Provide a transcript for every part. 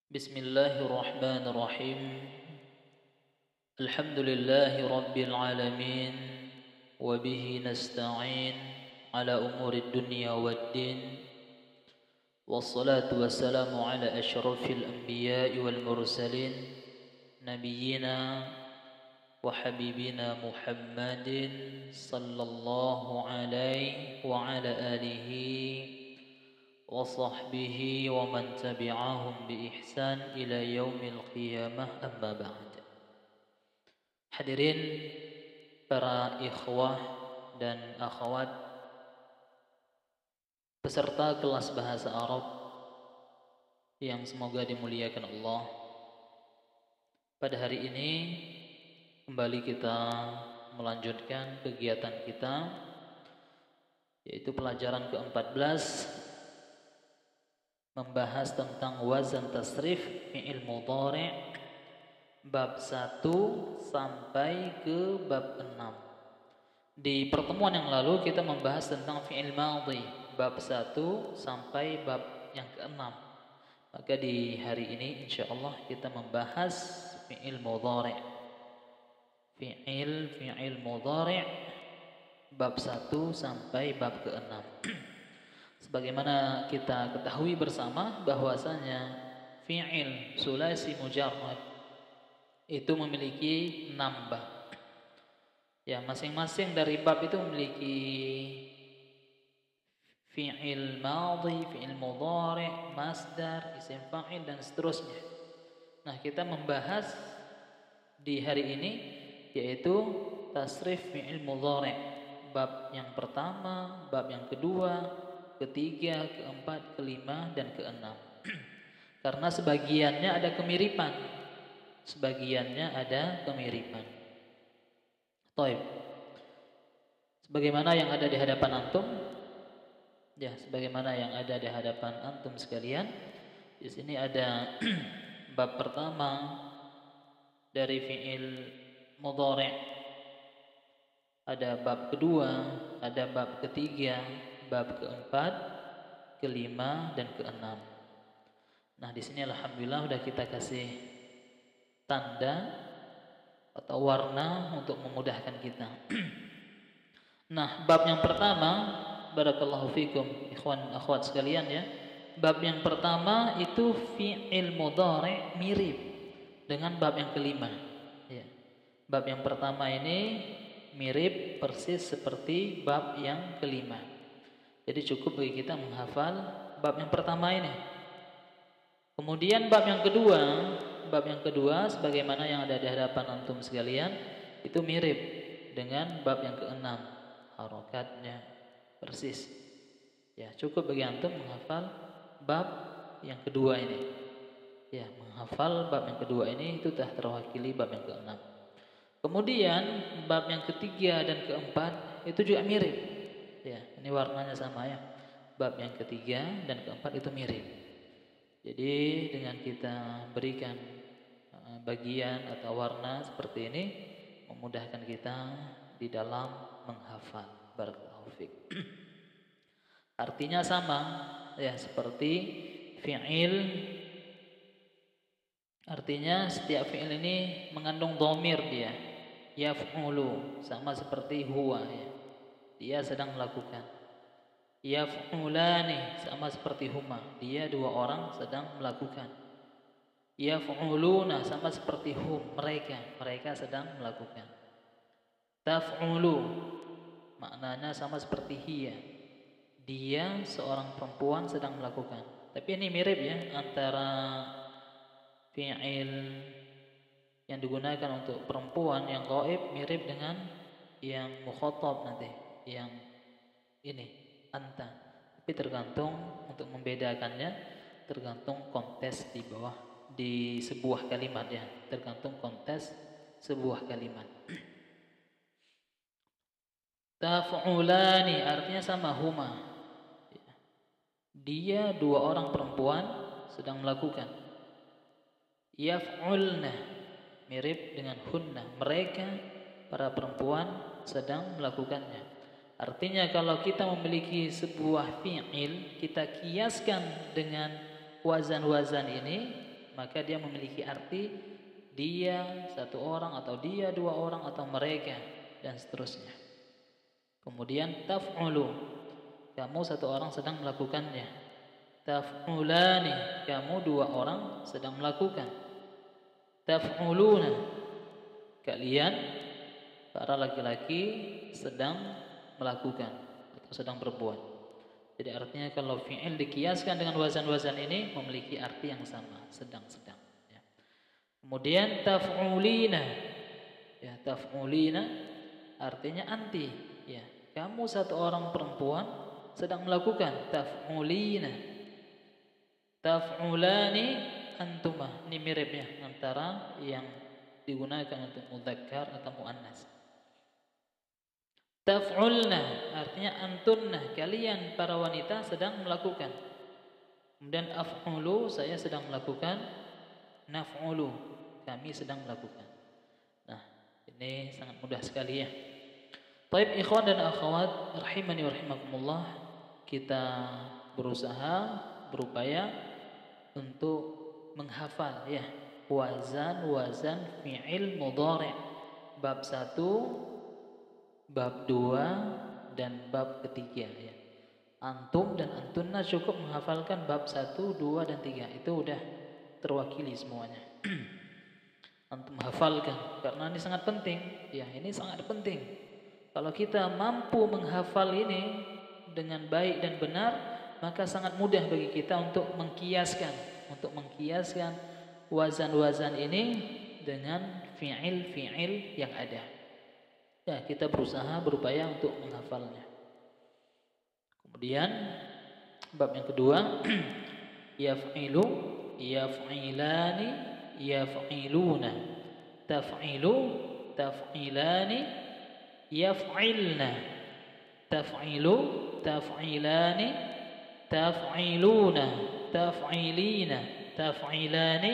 Bismillahirrahmanirrahim. Alhamdulillahi rabbil alamin wa bihi nasta'in ala umurid dunya waddin. Wassalatu wassalamu ala asyrafil anbiya'i wal mursalin nabiyyina wa habibina Muhammadin sallallahu alaihi wa ala alihi wa sahbihi wa man tabi'ahum bi ihsan ila yaumil qiyamah, amma ba'd. Hadirin para ikhwah dan akhwat peserta kelas bahasa Arab yang semoga dimuliakan Allah. Pada hari ini kembali kita melanjutkan kegiatan kita, yaitu pelajaran ke-14, membahas tentang wazan tasrif fi'il mudhari' bab 1 sampai ke bab 6. Di pertemuan yang lalu kita membahas tentang fi'il madhi bab 1 sampai bab yang ke-6. Maka di hari ini insyaallah kita membahas fi'il mudhari'. Fi'il mudhari' bab 1 sampai bab ke-6. Sebagaimana kita ketahui bersama bahwasanya fi'il sulasi mujarrad itu memiliki 6 bab. Ya, masing-masing dari bab itu memiliki fi'il madhi, fi'il mudhari', masdar, isim fa'il dan seterusnya. Nah, kita membahas di hari ini yaitu tasrif fi'il mudhari'. Bab yang pertama, bab yang kedua, ketiga, keempat, kelima, dan keenam. Karena sebagiannya ada kemiripan. Taib. Sebagaimana yang ada di hadapan antum, ya, sebagaimana yang ada di hadapan antum sekalian. Di sini ada bab pertama dari fi'il mudhari'. Ada bab kedua, ada bab ketiga, bab keempat, kelima, dan keenam. Nah, di sini alhamdulillah udah kita kasih tanda atau warna untuk memudahkan kita. Nah, bab yang pertama, barakallahu fikum ikhwan akhwat sekalian ya. Bab yang pertama itu fi'il mudhari' mirip dengan bab yang kelima. Ya. Bab yang pertama ini mirip persis seperti bab yang kelima. Jadi cukup bagi kita menghafal bab yang pertama ini. Kemudian bab yang kedua sebagaimana yang ada di hadapan antum sekalian itu mirip dengan bab yang keenam. Harokatnya persis. Ya, cukup bagi antum menghafal bab yang kedua ini. Ya, menghafal bab yang kedua ini itu sudah terwakili bab yang keenam. Kemudian bab yang ketiga dan keempat itu juga mirip. Ya, ini warnanya sama ya. Bab yang ketiga dan keempat itu mirip. Jadi dengan kita berikan bagian atau warna seperti ini memudahkan kita di dalam menghafal. Barakallahu fiik. Artinya sama ya, seperti fi'il. Artinya setiap fi'il ini mengandung dhamir dia. Yaf'ulu sama seperti huwa ya. Dia sedang melakukan. Yaf'ulani sama seperti huma. Dia dua orang sedang melakukan. Yaf'uluna sama seperti hum. Mereka sedang melakukan. Taf'ulu maknanya sama seperti hiya. Dia seorang perempuan sedang melakukan. Tapi ini mirip ya antara fi'il yang digunakan untuk perempuan yang ghaib mirip dengan yang mukhatab nanti, yang ini anta. Tapi tergantung untuk membedakannya, tergantung konteks di bawah di sebuah kalimat ya, tergantung konteks sebuah kalimat. Taf'ulani artinya sama huma. Dia dua orang perempuan sedang melakukan. Yaf'ulna mirip dengan hunna. Mereka para perempuan sedang melakukannya. Artinya kalau kita memiliki sebuah fi'il, kita kiaskan dengan wazan-wazan ini, maka dia memiliki arti dia satu orang atau dia dua orang atau mereka dan seterusnya. Kemudian taf'ulu, kamu satu orang sedang melakukannya. Taf'ulani, kamu dua orang sedang melakukan. Taf'uluna, kalian para laki-laki sedang melakukan atau sedang berbuat. Jadi artinya kalau fi'il dikiaskan dengan wazan-wazan ini memiliki arti yang sama, sedang-sedang. Ya. Kemudian taf'ulina, ya taf'ulina artinya anti. Ya, kamu satu orang perempuan sedang melakukan. Taf'ulina, taf'ulani, antuma. Ini miripnya antara yang digunakan untuk mudzakkar atau muannas. Taf'ulna artinya antunna, kalian para wanita sedang melakukan. Kemudian af'ulu, saya sedang melakukan. Naf'ulu, kami sedang melakukan. Nah, ini sangat mudah sekali ya. Baik ikhwan dan akhwat rahimani wa rahimakumullah, kita berupaya untuk menghafal ya wazan fi'il mudhari' bab 1, bab 2 dan bab ketiga ya. Antum dan antunna cukup menghafalkan bab 1, 2 dan 3. Itu udah terwakili semuanya. Antum hafalkan karena ini sangat penting. Ya, ini sangat penting. Kalau kita mampu menghafal ini dengan baik dan benar, maka sangat mudah bagi kita untuk mengkiaskan wazan-wazan ini dengan fi'il yang ada. Ya, kita berupaya untuk menghafalnya. Kemudian bab yang kedua, yaf'ilu, yaf'ilani, yaf'iluna, taf'ilu, taf'ilani, yaf'ilna, taf'ilu, taf'ilani, taf'iluna, taf'ilina, taf'ilani,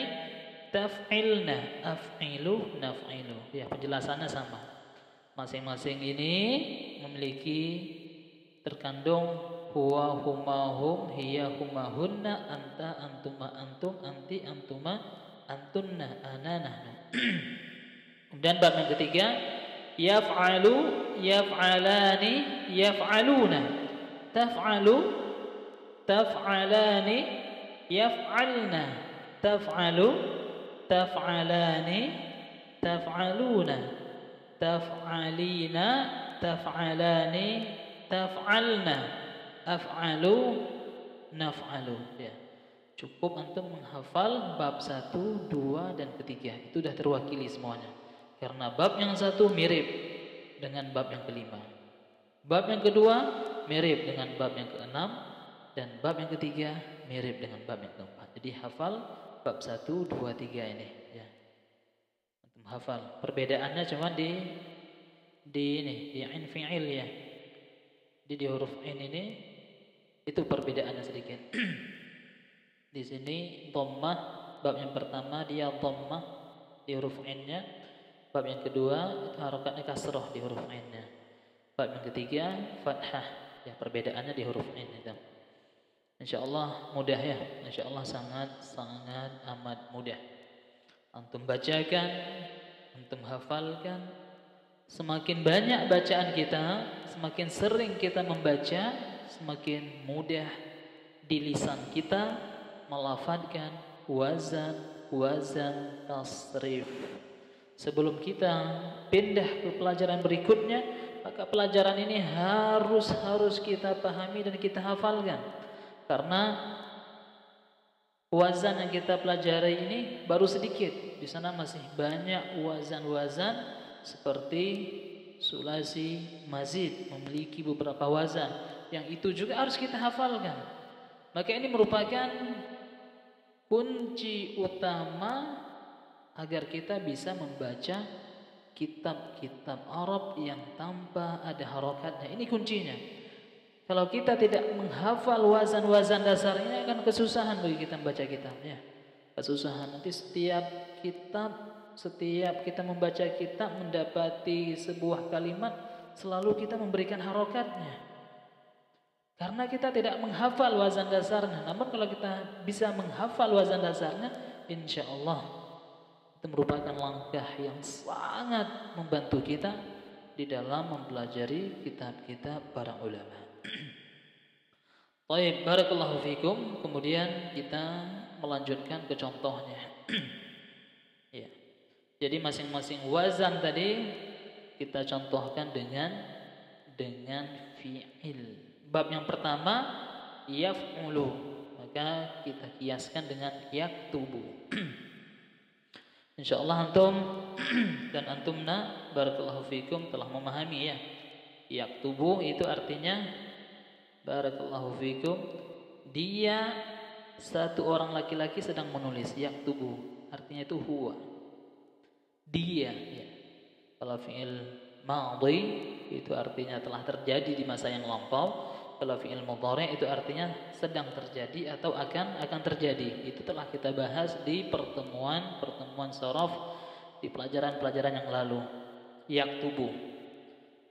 taf'ilna, af'ilu, naf'ilu. Ya, penjelasannya sama. Masing-masing ini memiliki terkandung huwa, huma, hum, hiya, huma, hunna, anta, antuma, antum, anti, antuma, antunna, ana, nahnu. Kemudian bab yang ketiga, yaf'alu, yaf'alani, yaf'aluna, taf'alu, taf'alani, yaf'alna, taf'alu, taf'alani, taf'aluna, taf'alina, taf'alani, taf'alna, af'alu, naf'alu. Ya. Cukup antum menghafal bab 1, 2 dan ketiga. Itu sudah terwakili semuanya. Karena bab yang satu mirip dengan bab yang kelima. Bab yang kedua mirip dengan bab yang keenam, dan bab yang ketiga mirip dengan bab yang keempat. Jadi hafal bab 1, 2, 3 ini ya. Antum hafal. Perbedaannya cuma di ain fi'il ya. Di huruf ain ini itu perbedaannya sedikit. Di sini dhammah, bab yang pertama dia dhammah di huruf ainnya. Bab yang kedua itu harokatnya kasroh di huruf ainnya. Bab yang ketiga fathah. Ya, perbedaannya di huruf ain itu. Insyaallah mudah ya. Insyaallah sangat amat mudah. Antum bacakan, antum hafalkan. Semakin banyak bacaan kita, semakin sering kita membaca, semakin mudah di lisan kita melafadzkan wazan tasrif. Sebelum kita pindah ke pelajaran berikutnya, maka pelajaran ini harus kita pahami dan kita hafalkan. Karena wazan yang kita pelajari ini baru sedikit. Di sana masih banyak wazan-wazan seperti sulasi, mazid, memiliki beberapa wazan yang itu juga harus kita hafalkan. Maka ini merupakan kunci utama agar kita bisa membaca kitab-kitab Arab yang tanpa ada harokatnya. Ini kuncinya. Kalau kita tidak menghafal wazan-wazan dasarnya, akan kesusahan bagi kita membaca kitabnya. Kesusahan. Nanti setiap kita membaca kitab, mendapati sebuah kalimat, selalu kita memberikan harokatnya. Karena kita tidak menghafal wazan dasarnya. Namun kalau kita bisa menghafal wazan dasarnya, insya Allah itu merupakan langkah yang sangat membantu kita di dalam mempelajari kitab-kitab para ulama. Baik, barakallahu fikum. Kemudian kita melanjutkan ke contohnya. Ya. Jadi masing-masing wazan tadi kita contohkan dengan fi'il. Bab yang pertama yaf'ulu, maka kita kiaskan dengan yaktubu. Insyaallah antum dan antumna barakallahu fikum telah memahami ya. Yaktubu itu artinya barakallahu fikum dia satu orang laki-laki sedang menulis. Yaktubu artinya itu huwa. Dia ya. Kalau fi'il madhi itu artinya telah terjadi di masa yang lampau. Kalau fi'il mudhari itu artinya sedang terjadi atau akan terjadi. Itu telah kita bahas di pertemuan sharaf di pelajaran-pelajaran yang lalu. Yaktubu.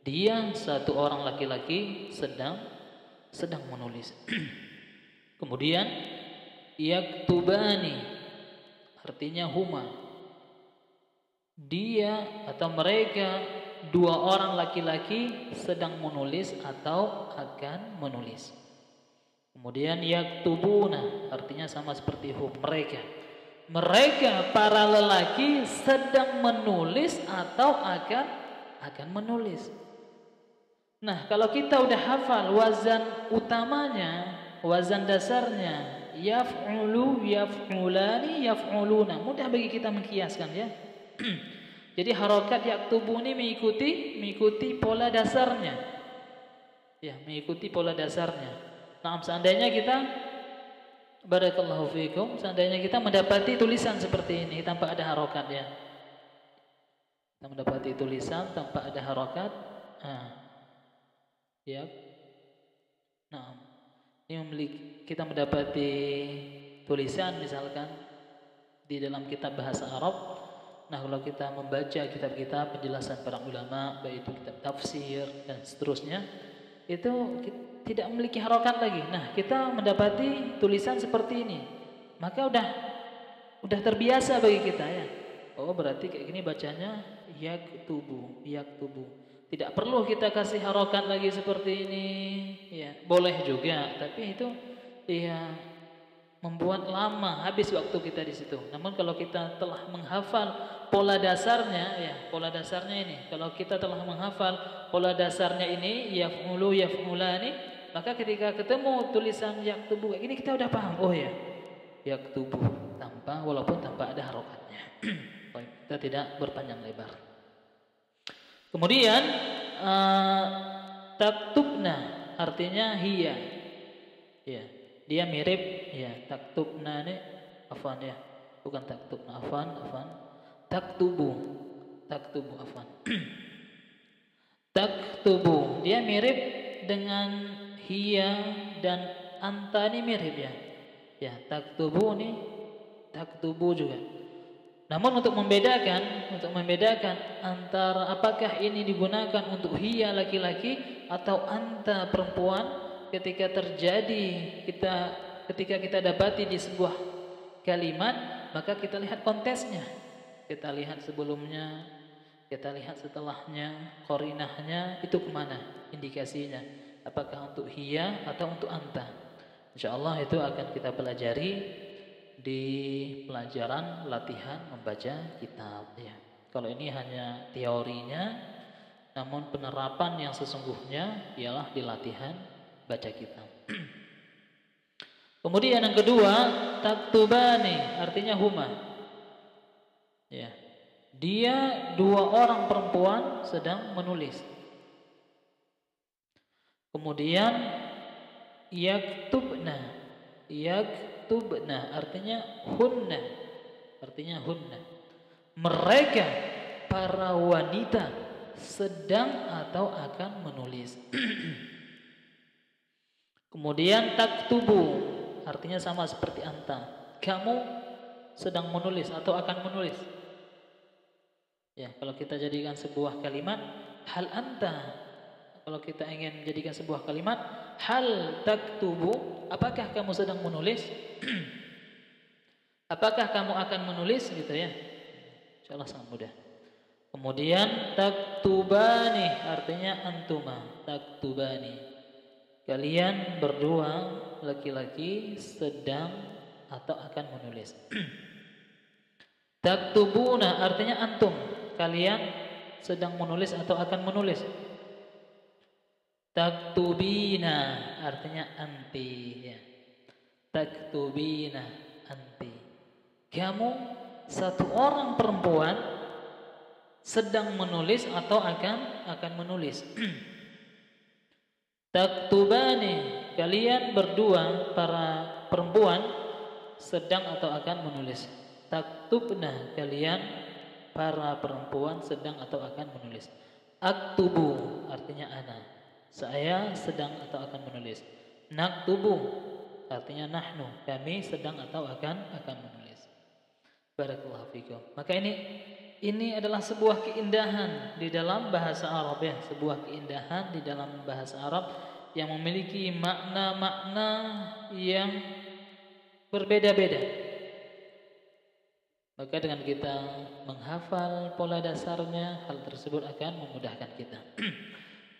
Dia satu orang laki-laki sedang menulis. Kemudian yaktubani artinya huma. Dia atau mereka dua orang laki-laki sedang menulis atau akan menulis. Kemudian yaktubuna artinya sama seperti mereka para lelaki sedang menulis atau akan menulis. Nah, kalau kita udah hafal wazan utamanya, wazan dasarnya yaf'ulu, yaf'ulani, yaf'uluna, mudah bagi kita mengkiaskan ya. Jadi harokat yaktubu ini mengikuti pola dasarnya. Ya, mengikuti pola dasarnya. Nah, seandainya kita barakallahu fikum, seandainya kita mendapati tulisan seperti ini tanpa ada harokat ya. Kita mendapati tulisan tanpa ada harokat. Ya. Nah, ini kita mendapati tulisan misalkan di dalam kitab bahasa Arab. Nah, kalau kita membaca kitab-kitab penjelasan para ulama, baik itu kitab tafsir dan seterusnya, itu tidak memiliki harokat lagi. Nah, kita mendapati tulisan seperti ini, maka udah terbiasa bagi kita ya. Oh, berarti kayak gini bacanya yaktubu. Tidak perlu kita kasih harokat lagi seperti ini. Ya, boleh juga, tapi itu ya membuat lama, habis waktu kita di situ. Namun kalau kita telah menghafal pola dasarnya, ya pola dasarnya ini. Kalau kita telah menghafal pola dasarnya ini, yaf'ulu, yaf'ulani, maka ketika ketemu tulisan yaktubu kayak gini kita udah paham. Oh ya, yaktubu walaupun tanpa ada harokatnya. Kita tidak berpanjang lebar. Kemudian taktubna artinya hiya. Ya. Dia mirip ya taktubna ini afwan ya, bukan taktubna afwan taktubu afwan. Taktubu dia mirip dengan hiya dan anta ini mirip ya. Ya, taktubu ini taktubu juga. Namun untuk membedakan antara apakah ini digunakan untuk hiya laki-laki atau anta perempuan, ketika kita dapati di sebuah kalimat, maka kita lihat kontesnya. Kita lihat sebelumnya, kita lihat setelahnya, qarinahnya itu kemana indikasinya. Apakah untuk hiya atau untuk anta. InsyaAllah itu akan kita pelajari di pelajaran latihan membaca kitab ya. Kalau ini hanya teorinya, namun penerapan yang sesungguhnya ialah di latihan baca kitab. Kemudian yang kedua, taktubani artinya huma. Ya. Dia dua orang perempuan sedang menulis. Kemudian yaktubna artinya hunna. Mereka para wanita sedang atau akan menulis. Kemudian taktubu artinya sama seperti anta. Kamu sedang menulis atau akan menulis. Ya, kalau kita jadikan sebuah kalimat hal anta. Kalau kita ingin menjadikan sebuah kalimat hal taktubu, apakah kamu sedang menulis? Apakah kamu akan menulis gitu ya? Insyaallah sangat mudah. Kemudian taktubani artinya antuma, taktubani. Kalian berdua laki-laki sedang atau akan menulis. Taktubuna artinya antum, kalian sedang menulis atau akan menulis. Taktubina artinya anti ya. Taktubina anti. Kamu satu orang perempuan sedang menulis atau akan menulis. Taktubani kalian berdua para perempuan sedang atau akan menulis. Taktubna kalian para perempuan sedang atau akan menulis. Aktubu artinya ana, saya sedang atau akan menulis. Naktubu artinya nahnu, kami sedang atau akan menulis. Barakallahu fikum. Maka ini adalah sebuah keindahan di dalam bahasa Arab ya, sebuah keindahan di dalam bahasa Arab yang memiliki makna-makna yang berbeda-beda. Maka dengan kita menghafal pola dasarnya, hal tersebut akan memudahkan kita.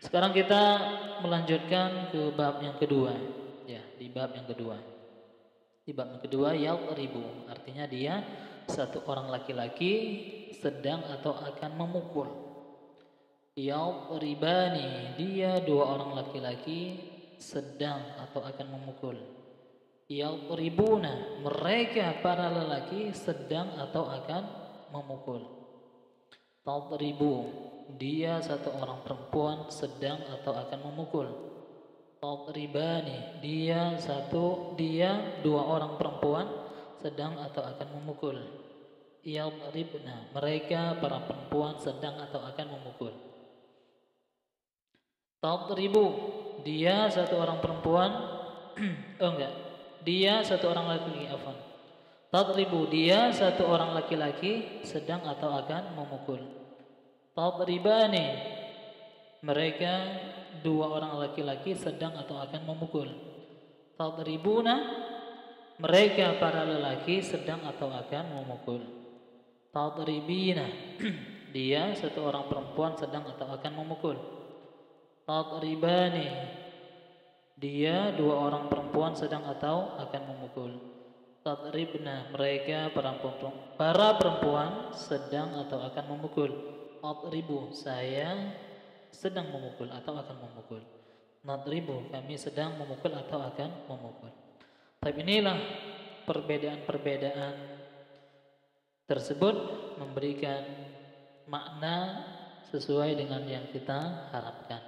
Sekarang kita melanjutkan ke bab yang kedua. Ya, di bab yang kedua. Di bab yang kedua yadribu, artinya dia satu orang laki-laki sedang atau akan memukul. Yadribani, dia dua orang laki-laki sedang atau akan memukul. Yadribuna, mereka para lelaki sedang atau akan memukul. Tadribu, dia satu orang perempuan sedang atau akan memukul. Tadribani, dia dua orang perempuan sedang atau akan memukul. Yadribna, mereka para perempuan sedang atau akan memukul. Tadribu, dia satu orang perempuan dia satu orang laki-laki, afwan. Tadribu, dia satu orang laki-laki sedang atau akan memukul. Tadribani, mereka dua orang laki-laki sedang atau akan memukul. Tadribuna, mereka para lelaki sedang atau akan memukul. Tadribina, dia satu orang perempuan sedang atau akan memukul. Tadribani, dia dua orang perempuan sedang atau akan memukul. Tadribna, mereka para perempuan sedang atau akan memukul. Tadribu, saya sedang memukul atau akan memukul. Nadribu, kami sedang memukul atau akan memukul. Tapi inilah perbedaan-perbedaan tersebut memberikan makna sesuai dengan yang kita harapkan.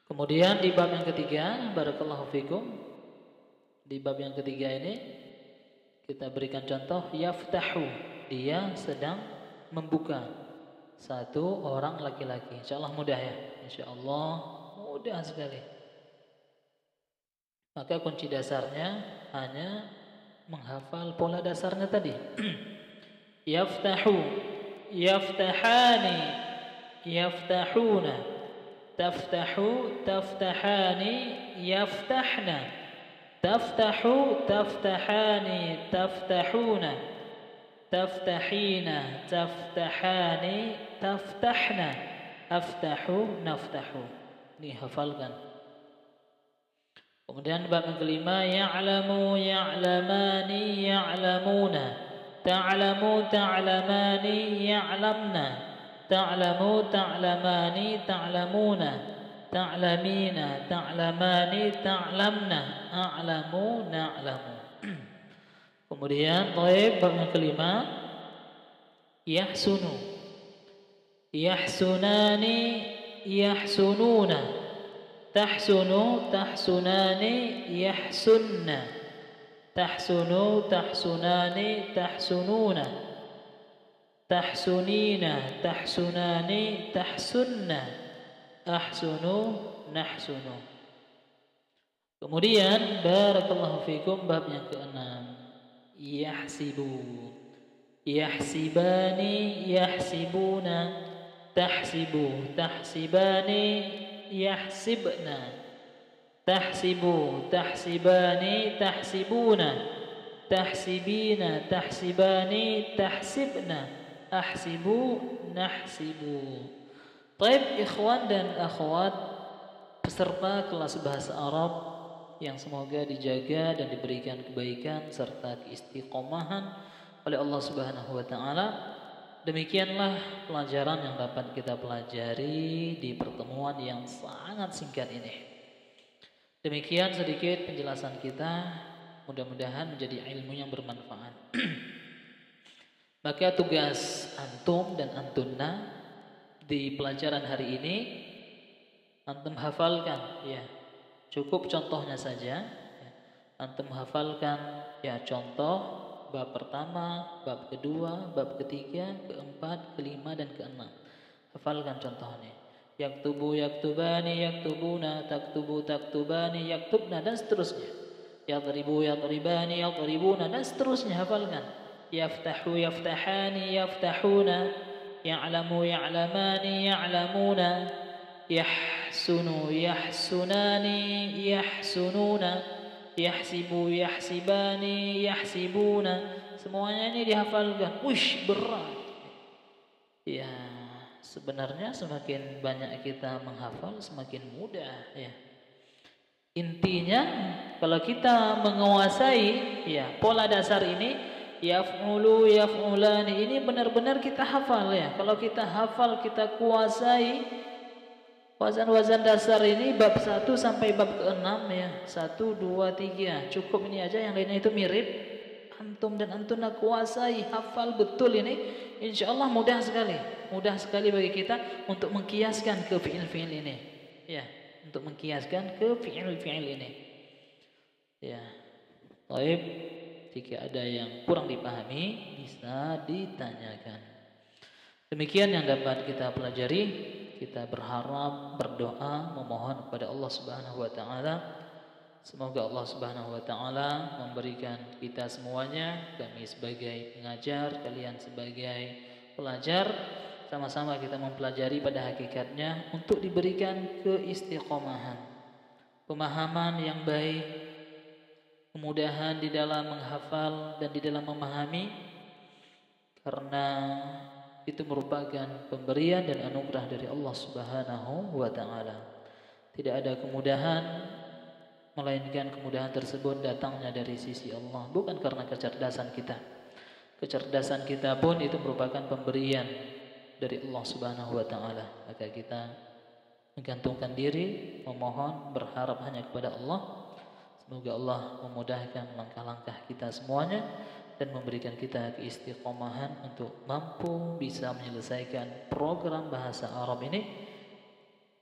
Kemudian di bab yang ketiga, barakallahu fikum, di bab yang ketiga ini kita berikan contoh yaftahu, dia sedang membuka, satu orang laki-laki. Insyaallah mudah ya, insyaallah mudah sekali. Maka kunci dasarnya hanya menghafal pola dasarnya tadi. Yaftahu, yaftahani, yaftahuna. Taftahu, taftahani, yaftahna. Taftahu, taftahani, taftahuna. Taftahina, taftahani, taftahna. Aftahu, naftahu. Ini hafalkan. Kemudian bab yang kelima, ya'lamu, ya'lamani, ya'lamuna. Ta'lamu, ta'lamani, ya'lamna. Ta'lamu, ta'lamani, ta'lamuna. Ta'lamina, ta'lamani, ta'lamna. A'lamu, na'lamu. Kemudian bab yang kelima, yahsunu, yahsunani, yahsununa. Tahsunu, tahsunani, yahsunna. Tahsunu, tahsunani, tahsununa. Tahsunina, tahsunani, tahsunna. Ahsunu, nahsunu. Kemudian barakallahu fikum bab yang keenam, yahsibu, yahsibani, yahsibuna. Tahsibu, tahsibani, yahsibna. Tahsibu, tahsibani, tahsibuna. tahsibina, tahsibani, tahsibna, ahsibu, nahsibu. Taib ikhwan dan akhwat peserta kelas bahasa Arab yang semoga dijaga dan diberikan kebaikan serta keistiqomahan oleh Allah Subhanahu wa taala. Demikianlah pelajaran yang dapat kita pelajari di pertemuan yang sangat singkat ini. Demikian sedikit penjelasan kita, mudah-mudahan menjadi ilmu yang bermanfaat. Maka tugas antum dan antunna di pelajaran hari ini, antum hafalkan, ya. Cukup contohnya saja. Ya. Antum hafalkan, ya, contoh bab pertama, bab kedua, bab ketiga, keempat, kelima, dan keenam. Hafalkan contohnya. Yaktubu, yaktubani, yaktubuna, taktubu, taktubani, yaktubna, dan seterusnya. Yadribu, yadribani, yadribuna, dan seterusnya. Hafalkan. Yaftahu, yaftahani, yaftahuna, ya'lamu, ya'lamani, ya'lamuna, yahsunu, yahsunani, yahsununa, yahsibu, yahsibani, yahsibuna. Semuanya ini dihafalkan. Wush, berat. Ya, sebenarnya semakin banyak kita menghafal semakin mudah, ya. Intinya kalau kita menguasai, ya, pola dasar ini, yaf'ulu, yaf'ulani, ini benar-benar kita hafal, ya. Kalau kita hafal, kita kuasai wazan-wazan dasar ini bab 1 sampai bab ke-6, ya. 1, 2, 3. Cukup ini aja, yang lainnya itu mirip. Antum dan antuna kuasai, hafal betul ini, insyaallah mudah sekali. Mudah sekali bagi kita untuk mengkiaskan ke fi'il-fi'il ini. Ya, untuk mengkiaskan ke fi'il-fi'il ini. Ya. Baik, jika ada yang kurang dipahami bisa ditanyakan. Demikian yang dapat kita pelajari. Kita berharap, berdoa, memohon kepada Allah Subhanahu wa taala, semoga Allah Subhanahu wa taala memberikan kita semuanya, kami sebagai pengajar, kalian sebagai pelajar, sama-sama kita mempelajari pada hakikatnya untuk diberikan keistiqomahan, pemahaman yang baik, kemudahan di dalam menghafal dan di dalam memahami, karena itu merupakan pemberian dan anugerah dari Allah Subhanahu wa taala. Tidak ada kemudahan melainkan kemudahan tersebut datangnya dari sisi Allah, bukan karena kecerdasan kita. Kecerdasan kita pun itu merupakan pemberian dari Allah Subhanahu wa taala. Maka kita menggantungkan diri, memohon, berharap hanya kepada Allah. Semoga Allah memudahkan langkah-langkah kita semuanya dan memberikan kita keistiqomahan untuk mampu bisa menyelesaikan program bahasa Arab ini.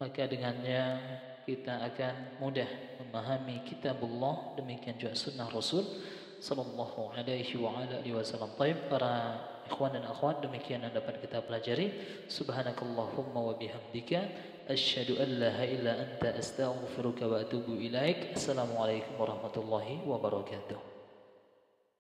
Maka dengannya kita akan mudah memahami kitabullah, demikian juga sunnah Rasul sallallahu alaihi wa ala alihi wasallam. Baik para ikhwan dan akhwat, demikian yang dapat kita pelajari. Subhanakallahumma wa bihamdika asyhadu an la ilaha illa anta astaghfiruka wa atubu ilaik. Assalamualaikum warahmatullahi wabarakatuh.